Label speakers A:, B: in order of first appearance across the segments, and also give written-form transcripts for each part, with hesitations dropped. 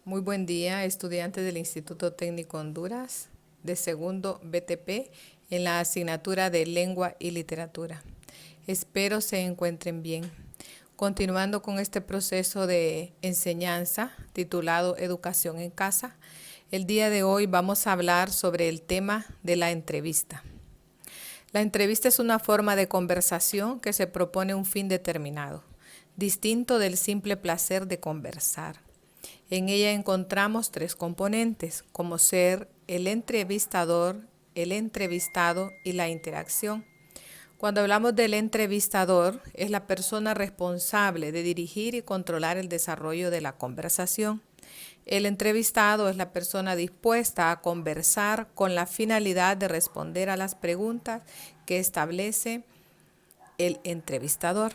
A: Muy buen día, estudiantes del Instituto Técnico Honduras de segundo BTP en la asignatura de Lengua y Literatura. Espero se encuentren bien. Continuando con este proceso de enseñanza titulado Educación en Casa, el día de hoy vamos a hablar sobre el tema de la entrevista. La entrevista es una forma de conversación que se propone un fin determinado, distinto del simple placer de conversar. En ella encontramos tres componentes, como ser el entrevistador, el entrevistado y la interacción. Cuando hablamos del entrevistador, es la persona responsable de dirigir y controlar el desarrollo de la conversación. El entrevistado es la persona dispuesta a conversar con la finalidad de responder a las preguntas que establece el entrevistador.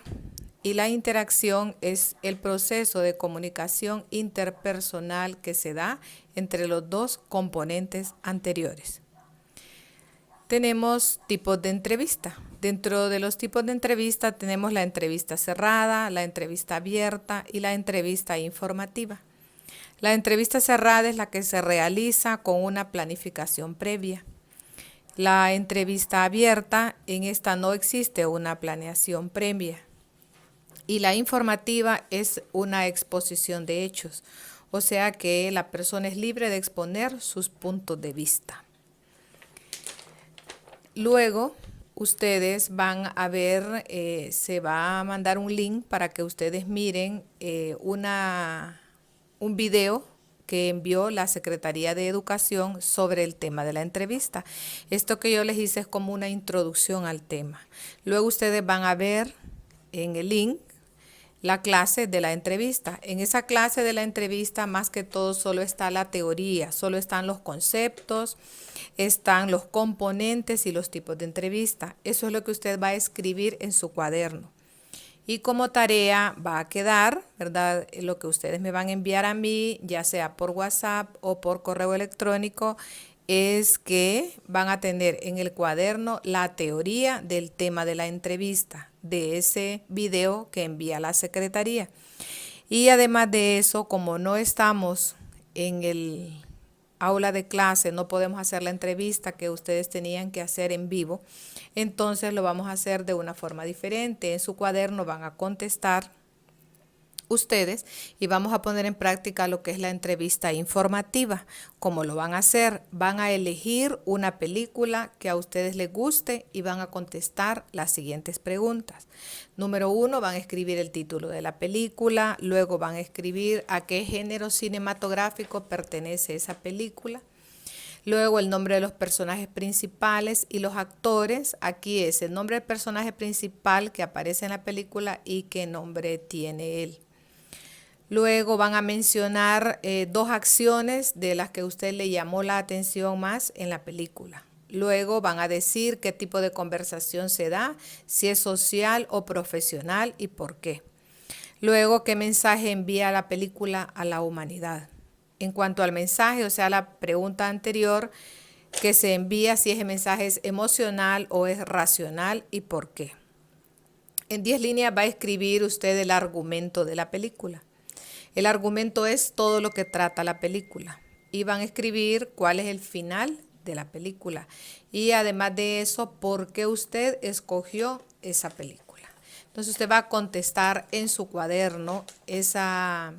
A: Y la interacción es el proceso de comunicación interpersonal que se da entre los dos componentes anteriores. Tenemos tipos de entrevista. Dentro de los tipos de entrevista tenemos la entrevista cerrada, la entrevista abierta y la entrevista informativa. La entrevista cerrada es la que se realiza con una planificación previa. La entrevista abierta, en esta no existe una planeación previa. Y la informativa es una exposición de hechos, o sea que la persona es libre de exponer sus puntos de vista. Luego, ustedes van a ver, se va a mandar un link para que ustedes miren un video que envió la Secretaría de Educación sobre el tema de la entrevista. Esto que yo les hice es como una introducción al tema. Luego ustedes van a ver en el link la clase de la entrevista. En esa clase de la entrevista, más que todo, solo está la teoría, solo están los conceptos, están los componentes y los tipos de entrevista. Eso es lo que usted va a escribir en su cuaderno. Y como tarea va a quedar, ¿verdad? Lo que ustedes me van a enviar a mí, ya sea por WhatsApp o por correo electrónico, es que van a tener en el cuaderno la teoría del tema de la entrevista, de ese video que envía la Secretaría. Y además de eso, como no estamos en el aula de clase, no podemos hacer la entrevista que ustedes tenían que hacer en vivo, entonces lo vamos a hacer de una forma diferente. En su cuaderno van a contestar ustedes y vamos a poner en práctica lo que es la entrevista informativa. ¿Cómo lo van a hacer? Van a elegir una película que a ustedes les guste y van a contestar las siguientes preguntas. Número 1, van a escribir el título de la película, luego van a escribir a qué género cinematográfico pertenece esa película. Luego el nombre de los personajes principales y los actores. Aquí es el nombre del personaje principal que aparece en la película y qué nombre tiene él. Luego van a mencionar dos acciones de las que usted le llamó la atención más en la película. Luego van a decir qué tipo de conversación se da, si es social o profesional y por qué. Luego, qué mensaje envía la película a la humanidad. En cuanto al mensaje, o sea, la pregunta anterior que se envía, si ese mensaje es emocional o es racional y por qué. En 10 líneas va a escribir usted el argumento de la película. El argumento es todo lo que trata la película. Y van a escribir cuál es el final de la película. Y además de eso, por qué usted escogió esa película. Entonces usted va a contestar en su cuaderno esa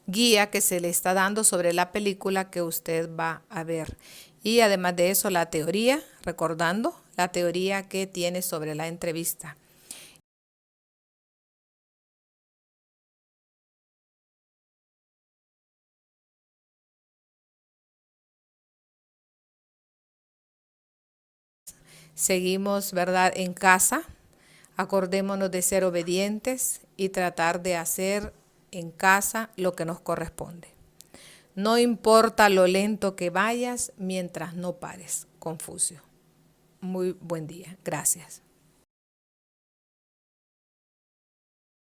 A: guía que se le está dando sobre la película que usted va a ver. Y además de eso, la teoría, recordando la teoría que tiene sobre la entrevista. Seguimos, ¿verdad?, en casa. Acordémonos de ser obedientes y tratar de hacer en casa lo que nos corresponde. No importa lo lento que vayas mientras no pares. Confucio. Muy buen día. Gracias.